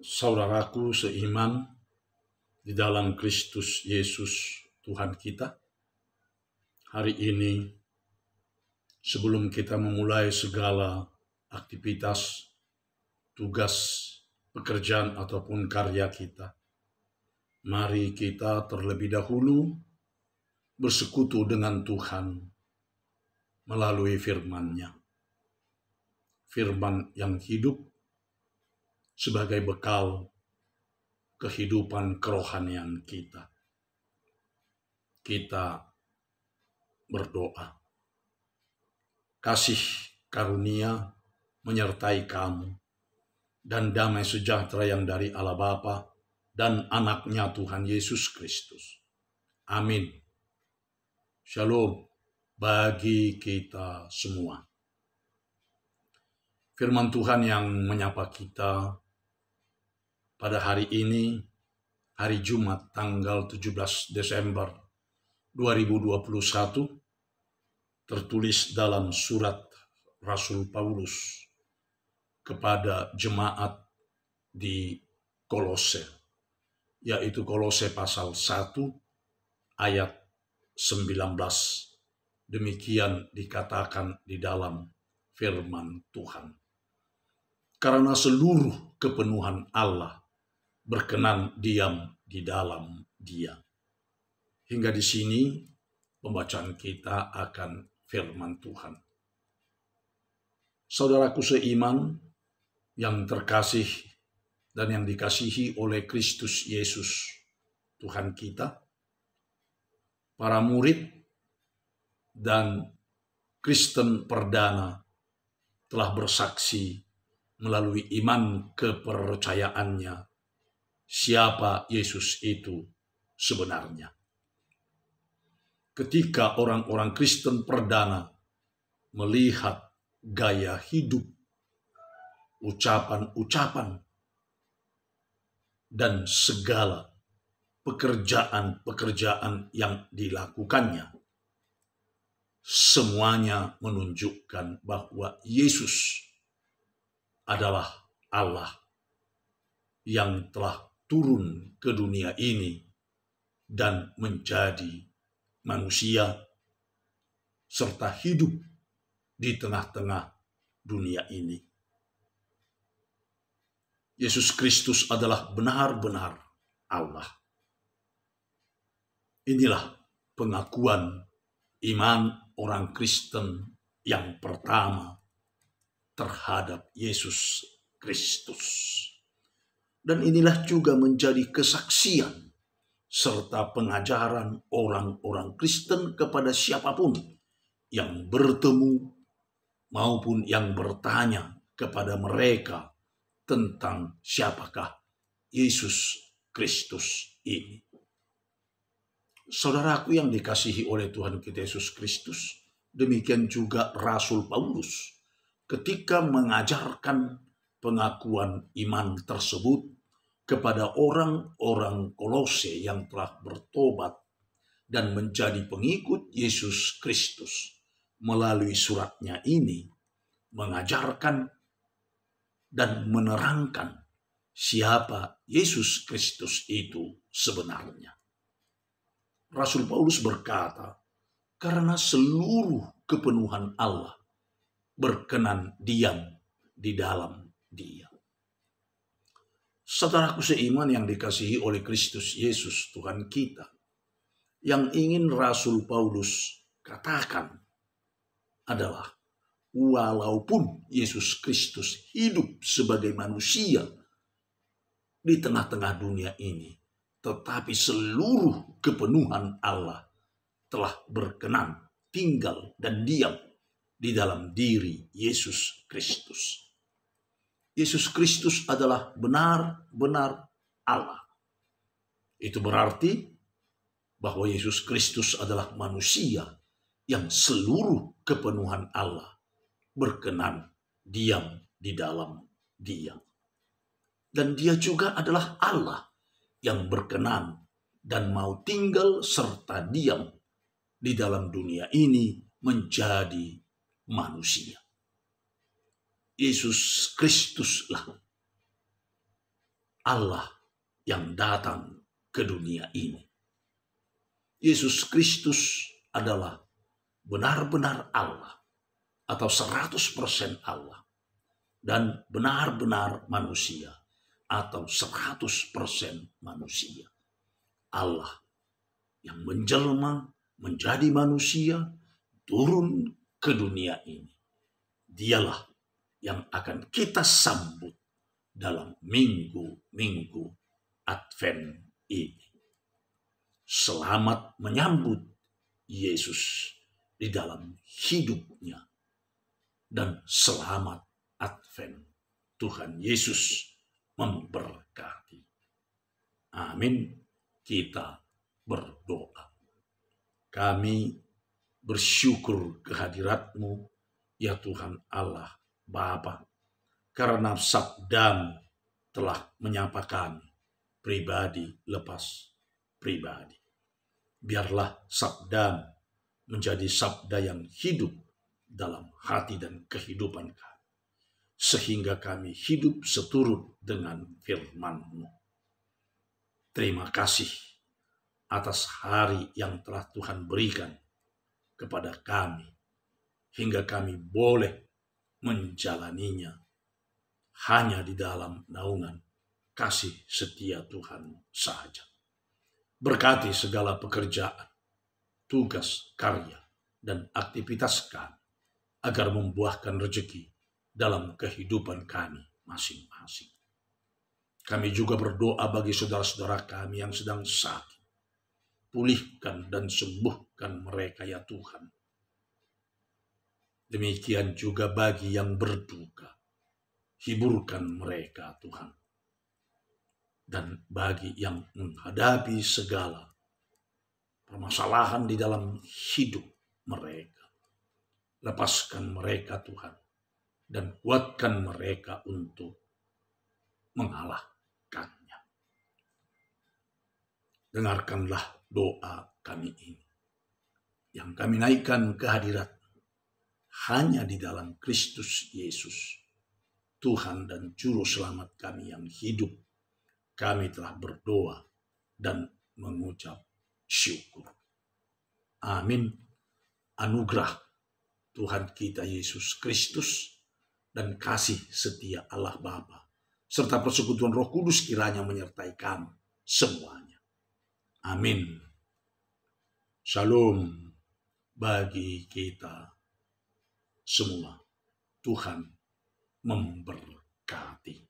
Saudaraku seiman di dalam Kristus Yesus Tuhan kita, hari ini sebelum kita memulai segala aktivitas, tugas, pekerjaan ataupun karya kita, mari kita terlebih dahulu bersekutu dengan Tuhan melalui firman-Nya. Firman yang hidup sebagai bekal kehidupan kerohanian kita. Kita berdoa. Kasih karunia menyertai kamu dan damai sejahtera yang dari Allah Bapa dan Anak-Nya Tuhan Yesus Kristus. Amin. Shalom bagi kita semua. Firman Tuhan yang menyapa kita pada hari ini, hari Jumat tanggal 17 Desember 2021, tertulis dalam surat Rasul Paulus kepada jemaat di Kolose, yaitu Kolose pasal 1 ayat 19. Demikian dikatakan di dalam firman Tuhan. Karena seluruh kepenuhan Allah berkenan diam di dalam Dia. Hingga di sini pembacaan kita akan firman Tuhan. Saudaraku seiman yang terkasih dan yang dikasihi oleh Kristus Yesus Tuhan kita, para murid dan Kristen perdana telah bersaksi melalui iman kepercayaannya siapa Yesus itu sebenarnya. Ketika orang-orang Kristen perdana melihat gaya hidup, ucapan-ucapan, dan segala pekerjaan-pekerjaan yang dilakukannya, semuanya menunjukkan bahwa Yesus adalah Allah yang telah turun ke dunia ini dan menjadi manusia serta hidup di tengah-tengah dunia ini. Yesus Kristus adalah benar-benar Allah. Inilah pengakuan iman orang Kristen yang pertama terhadap Yesus Kristus. Dan inilah juga menjadi kesaksian serta pengajaran orang-orang Kristen kepada siapapun yang bertemu maupun yang bertanya kepada mereka tentang siapakah Yesus Kristus ini. Saudaraku yang dikasihi oleh Tuhan kita Yesus Kristus, demikian juga Rasul Paulus ketika mengajarkan pengakuan iman tersebut kepada orang-orang Kolose yang telah bertobat dan menjadi pengikut Yesus Kristus. Melalui suratnya ini mengajarkan dan menerangkan siapa Yesus Kristus itu sebenarnya. Rasul Paulus berkata, karena seluruh kepenuhan Allah berkenan diam di dalam Dia. Saudaraku seiman yang dikasihi oleh Kristus Yesus Tuhan kita, yang ingin Rasul Paulus katakan adalah walaupun Yesus Kristus hidup sebagai manusia di tengah-tengah dunia ini, tetapi seluruh kepenuhan Allah telah berkenan tinggal dan diam di dalam diri Yesus Kristus. Yesus Kristus adalah benar-benar Allah. Itu berarti bahwa Yesus Kristus adalah manusia yang seluruh kepenuhan Allah berkenan diam di dalam Dia. Dan Dia juga adalah Allah yang berkenan dan mau tinggal serta diam di dalam dunia ini menjadi manusia. Yesus Kristuslah Allah yang datang ke dunia ini. Yesus Kristus adalah benar-benar Allah atau 100% Allah dan benar-benar manusia atau 100% manusia. Allah yang menjelma menjadi manusia turun ke dunia ini. Dialah yang akan kita sambut dalam minggu-minggu Advent ini. Selamat menyambut Yesus di dalam hidupnya. Dan selamat Advent. Tuhan Yesus memberkati. Amin. Kita berdoa. Kami bersyukur kehadirat-Mu, ya Tuhan Allah Bapa, karena sabda-Mu telah menyapa kami pribadi lepas pribadi. Biarlah sabda-Mu menjadi sabda yang hidup dalam hati dan kehidupan kami, sehingga kami hidup seturut dengan firman-Mu. Terima kasih atas hari yang telah Tuhan berikan kepada kami, hingga kami boleh menjalaninya hanya di dalam naungan kasih setia Tuhan saja. Berkati segala pekerjaan, tugas, karya, dan aktivitas kami, agar membuahkan rezeki dalam kehidupan kami masing-masing. Kami juga berdoa bagi saudara-saudara kami yang sedang sakit. Pulihkan dan sembuhkan mereka, ya Tuhan. Demikian juga bagi yang berduka. Hiburkan mereka, Tuhan. Dan bagi yang menghadapi segala permasalahan di dalam hidup mereka, lepaskan mereka, Tuhan, dan kuatkan mereka untuk mengalahkannya. Dengarkanlah doa kami ini, yang kami naikkan ke hadirat hanya di dalam Kristus Yesus, Tuhan dan Juru Selamat kami yang hidup. Kami telah berdoa dan mengucap syukur. Amin. Anugerah Tuhan kita Yesus Kristus dan kasih setia Allah Bapa serta persekutuan Roh Kudus kiranya menyertai kami semuanya. Amin. Shalom bagi kita semua. Tuhan memberkati.